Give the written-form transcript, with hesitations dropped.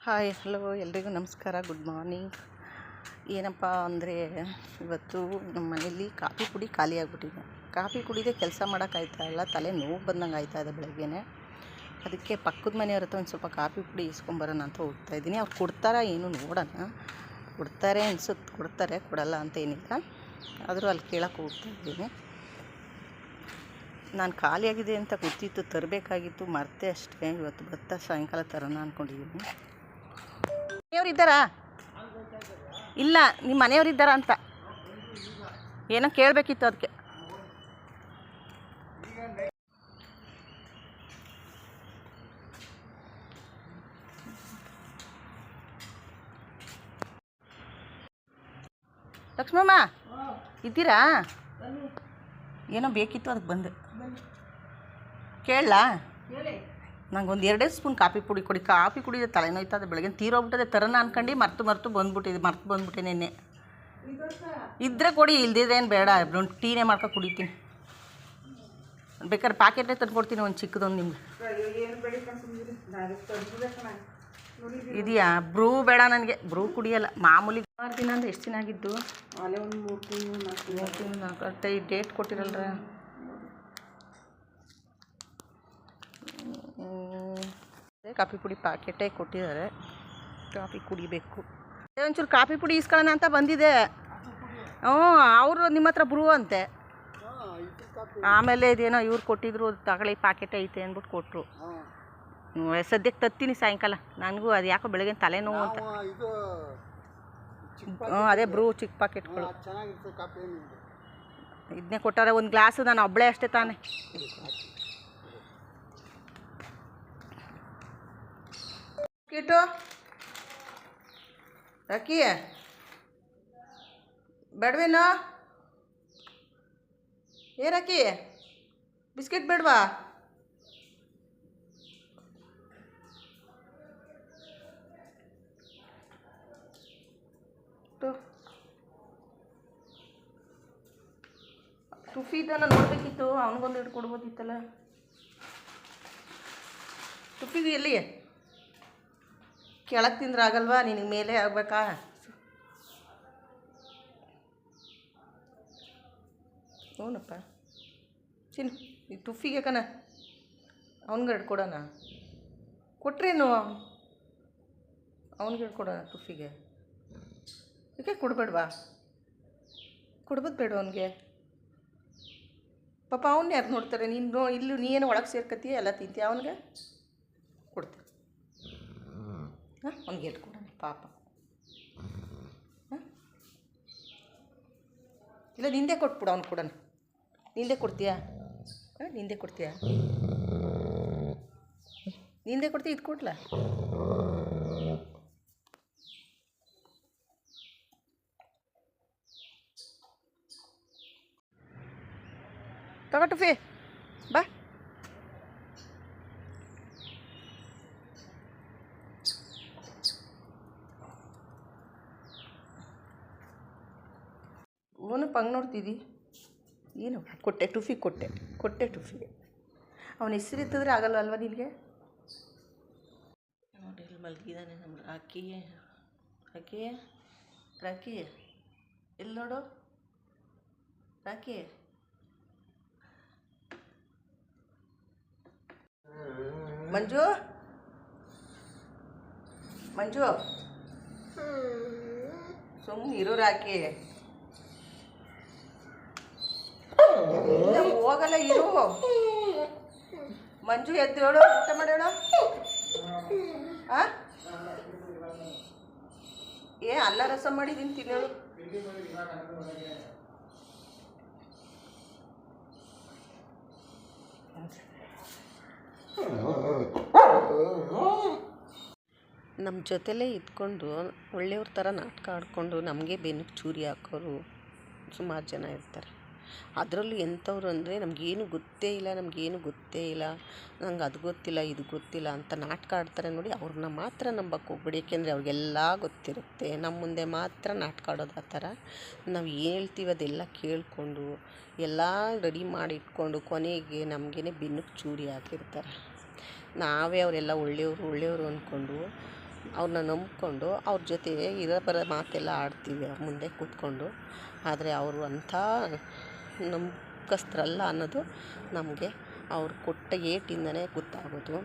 Hi hello ಎಲ್ರಿಗೂ ನಮಸ್ಕಾರ, good morning. ಏನಪ್ಪ ಅಂದರೆ ಇವತ್ತು ನಮ್ಮ ಮನೇಲಿ ಕಾಫಿ ಪುಡಿ ಖಾಲಿ ಆಗಿಬಿಟ್ಟಿದೆ. ಕಾಫಿ ಕುಡಿದೇ ಕೆಲಸ ಮಾಡೋಕ್ಕಾಯ್ತಾ ಇಲ್ಲ, ತಲೆ ನೋವು ಬಂದಂಗೆ ಆಯ್ತಾಯಿದೆ ಬೆಳಗ್ಗೆನೇ. ಅದಕ್ಕೆ ಪಕ್ಕದ ಮನೆಯವ್ರ ಹತ್ರ ಒಂದು ಸ್ವಲ್ಪ ಕಾಫಿ ಪುಡಿ ಇಸ್ಕೊಂಬರೋಣ ಅಂತ ಹೋಗ್ತಾಯಿದ್ದೀನಿ. ಅವ್ರು ಕೊಡ್ತಾರಾ ಏನು ನೋಡೋಣ. ಕೊಡ್ತಾರೆ ಅನ್ಸುತ್ತೆ, ಕೊಡ್ತಾರೆ, ಕೊಡಲ್ಲ ಅಂತ ಏನಿಲ್ಲ. ಆದರೂ ಅಲ್ಲಿ ಕೇಳೋಕ್ಕೆ ಹೋಗ್ತಾಯಿದ್ದೀನಿ. ನಾನು ಖಾಲಿಯಾಗಿದೆ ಅಂತ ಗೊತ್ತಿತ್ತು, ತರಬೇಕಾಗಿತ್ತು, ಮರ್ತೆ ಅಷ್ಟೇ. ಇವತ್ತು ಭತ್ತ ಸಾಯಂಕಾಲ ತರೋಣ ಅಂದ್ಕೊಂಡಿದ್ದೀನಿ. ಮನೆಯವ್ರು ಇದ್ದಾರಾ? ಇಲ್ಲ, ನಿಮ್ಮ ಮನೆಯವ್ರು ಇದ್ದಾರಾ ಅಂತ ಏನೋ ಕೇಳಬೇಕಿತ್ತು. ಅದಕ್ಕೆ ಲಕ್ಷ್ಮಮ್ಮ ಇದ್ದೀರಾ? ಏನೋ ಬೇಕಿತ್ತು, ಅದಕ್ಕೆ ಬಂದೆ. ಕೇಳಲಾ? ನಂಗೊಂದು 2 ಸ್ಪೂನ್ ಕಾಫಿ ಪುಡಿ ಕೊಡಿ. ಕಾಫಿ ಕುಡಿದ್ರೆ ತಲೆನೋಯ್ತದೆ, ಬೆಳಗ್ಗೆ ತೀರೋಗ್ಬಿಟ್ಟದೆ. ತರೋಣ ಅನ್ಕೊಂಡು ಮರ್ತು ಬಂದ್ಬಿಟ್ಟೆ ನೆನ್ನೆ. ಇದ್ರೆ ಕೊಡಿ, ಇಲ್ದಿದ್ರೆ ಏನು ಬೇಡ, ಟೀನೇ ಮಾಡ್ಕೊ ಕುಡಿತೀನಿ. ಬೇಕಾದ್ರೆ ಪ್ಯಾಕೆಟೇ ತಂದು ಕೊಡ್ತೀನಿ, ಒಂದು ಚಿಕ್ಕದೊಂದು ನಿಮ್ಗೆ. ಇದೆಯಾ? ಬ್ರೂ ಬೇಡ ನನಗೆ, ಬ್ರೂ ಕುಡಿಯಲ್ಲ. ಮಾಮೂಲಿ 6 ದಿನ ಅಂದರೆ ಎಷ್ಟು ದಿನ ಆಗಿದ್ದು? ಅಲ್ಲೇ ಒಂದು 3 ತಿಂಗಳು 4 ಡೇಟ್ ಕೊಟ್ಟಿರಲ್ರ. ಕಾಫಿ ಪುಡಿ ಪ್ಯಾಕೆಟೇ ಕೊಟ್ಟಿದ್ದಾರೆ, ಕಾಫಿ ಕುಡಿಬೇಕು. ಒಂಚೂರು ಕಾಫಿ ಪುಡಿ ಇಸ್ಕೊಳ್ಳೋಣ ಅಂತ ಬಂದಿದೆ. ಅವರು ನಿಮ್ಮ ಹತ್ರ ಬ್ರೂ ಅಂತೆ. ಆಮೇಲೆ ಇದೇನೋ ಇವ್ರು ಕೊಟ್ಟಿದ್ರು, ತಗೊಳ್ಳಿ ಪ್ಯಾಕೆಟ್ ಐತೆ ಅಂದ್ಬಿಟ್ಟು ಕೊಟ್ಟರು. ಸದ್ಯಕ್ಕೆ ತತ್ತೀನಿ ಸಾಯಂಕಾಲ. ನನಗೂ ಅದು ಯಾಕೋ ಬೆಳಗ್ಗೆ ತಲೆನೋವು ಅಂತ. ಅದೇ ಬ್ರೂ ಚಿಕ್ಕ ಪ್ಯಾಕೆಟ್ಗಳು ಇದನ್ನೇ ಕೊಟ್ಟಾರೆ. ಒಂದು ಗ್ಲಾಸು ನಾನು ಒಬ್ಬಳೇ ಅಷ್ಟೇ ತಾನೆ. ಕಿಟ್ಟು ರಾಕಿ ಬೇಡವೇನೋ? ರಾಕಿ ಬಿಸ್ಕೆಟ್ ಬೇಡವಾ? ಟುಫಿದನ್ನು ನೋಡಬೇಕಿತ್ತು, ಅವನಿಗೊಂದು ಹಿಡ್ದು ಕೊಡ್ಬೋದಿತ್ತಲ್ಲ. ಟುಫಿದು ಎಲ್ಲಿ? ಕೆಳಗೆ ತಿಂದ್ರೆ ಆಗಲ್ವಾ, ನಿನಗೆ ಮೇಲೆ ಆಗಬೇಕಾ? ಹ್ಞೂನಪ್ಪ ಚಿನ್, ಈ ಟುಫಿಗೆ ಕಣ ಅವ್ನಿಗೆ ಹಿಡ್ಕೊಡೋಣ. ಕೊಟ್ರೇನು ಅವ್ನಿಗೆ ಹಿಡ್ಕೊಡೋಣ ಟುಫಿಗೆ. ಯಾಕೆ ಕೊಡಬೇಡ್ವಾ? ಕೊಡ್ಬೋದು ಬೇಡ ಅವನಿಗೆ. ಪಾಪ ಅವನ್ನ ಯಾರು ನೋಡ್ತಾರೆ? ನೀನು ಇಲ್ಲಿ ನೀನು ಒಳಗೆ ಸೇರ್ಕತ್ತೀಯ, ಎಲ್ಲ ತಿಂತೀಯ. ಅವನಿಗೆ ಕೊಡ್ತೀನಿ. ಅವ್ನಿಗೆ ಹೇಳ್ಕೊಡೋಣ ಪಾಪ. ಇಲ್ಲ ನಿಂದೆ ಕೊಟ್ಬಿಡು, ಅವ್ನು ಕೊಡೋಣ. ನಿಂದೆ ಕೊಡ್ತೀಯಾ? ನಿಂದೆ ಕೊಡ್ತೀಯಾ? ನಿಂದೆ ಕೊಡ್ತೀಯ? ಇದು ಕೊಡ್ಲಾ? ತಗೋ ಟುಫಿ, ಬಾ. ಓನು ಪಂಗ್ ನೋಡ್ತಿದ್ದಿ ಏನು? ಕೊಟ್ಟೆ ಟುಫಿ, ಕೊಟ್ಟೆ ಟುಫಿಗೆ. ಅವನ ಹೆಸರು ಎತ್ತಿದ್ರೆ ಆಗಲ್ಲ ಅಲ್ವ ನಿನಗೆ? ನೋಡಿ ಇಲ್ಲಿ ಮಲಗಿದ್ದಾನೆ ನಮ್ಮ ರಾಕಿ. ರಾಕಿ ರಾಕಿ ಎಲ್ಲಿ ನೋಡು? ರಾಕಿ ಮಂಜು ಮಂಜು ಸುಮ್ಮನೆ ಇರೋ ರಾಕಿ. ಹೋಗಲ್ಲ ಇರು. ಮಂಜು ಎದ್ದು ಹೇಳು, ಊಟ ಮಾಡಿ ಹೇಳು. ಅಲ್ಲ ರಸ ಮಾಡಿದ್ದೀನಿ, ತಿನ್ನೇಳು. ನಮ್ಮ ಜೊತೆಲೇ ಇದ್ಕೊಂಡು ಒಳ್ಳೆಯವ್ರ ಥರ ನಾಟಕ ಆಡಿಕೊಂಡು ನಮಗೆ ಬೆನ್ನಿಗೆ ಚೂರಿ ಹಾಕೋರು ಸುಮಾರು ಜನ ಇರ್ತಾರೆ. ಅದರಲ್ಲೂ ಎಂಥವ್ರು ಅಂದರೆ ನಮಗೇನು ಗೊತ್ತೇ ಇಲ್ಲ, ನಂಗೆ ಅದು ಗೊತ್ತಿಲ್ಲ, ಇದು ಗೊತ್ತಿಲ್ಲ ಅಂತ ನಾಟಕ ಆಡ್ತಾರೆ ನೋಡಿ. ಅವ್ರನ್ನ ಮಾತ್ರ ನಂಬಕ್ಕೆ ಹೋಗ್ಬೇಡಿ, ಏಕೆಂದರೆ ಅವ್ರಿಗೆಲ್ಲ ಗೊತ್ತಿರುತ್ತೆ. ನಮ್ಮ ಮುಂದೆ ಮಾತ್ರ ನಾಟಕ ಆಡೋದು ಆ ಥರ. ನಾವು ಹೇಳ್ತೀವಿ ಅದೆಲ್ಲ ಕೇಳಿಕೊಂಡು ಎಲ್ಲ ರೆಡಿ ಮಾಡಿ ಇಟ್ಕೊಂಡು ಕೊನೆಗೆ ನಮಗೇ ಬೆನ್ನಿಗೆ ಚೂರಿ ಹಾಕಿರ್ತಾರೆ. ನಾವೇ ಅವರೆಲ್ಲ ಒಳ್ಳೆಯವರು ಅಂದ್ಕೊಂಡು ಅವ್ರನ್ನ ನಂಬಿಕೊಂಡು ಅವ್ರ ಜೊತೆ ಇರೋಬರೋ ಮಾತೆಲ್ಲ ಆಡ್ತೀವಿ ಅವ್ರ ಮುಂದೆ ಕೂತ್ಕೊಂಡು. ಆದರೆ ಅವರು ಅಂಥ ನಂಬಿಕಸ್ಥರಲ್ಲ ಅನ್ನೋದು ನಮಗೆ ಅವ್ರು ಕೊಟ್ಟ ಏಟಿಂದಲೇ ಗೊತ್ತಾಗೋದು.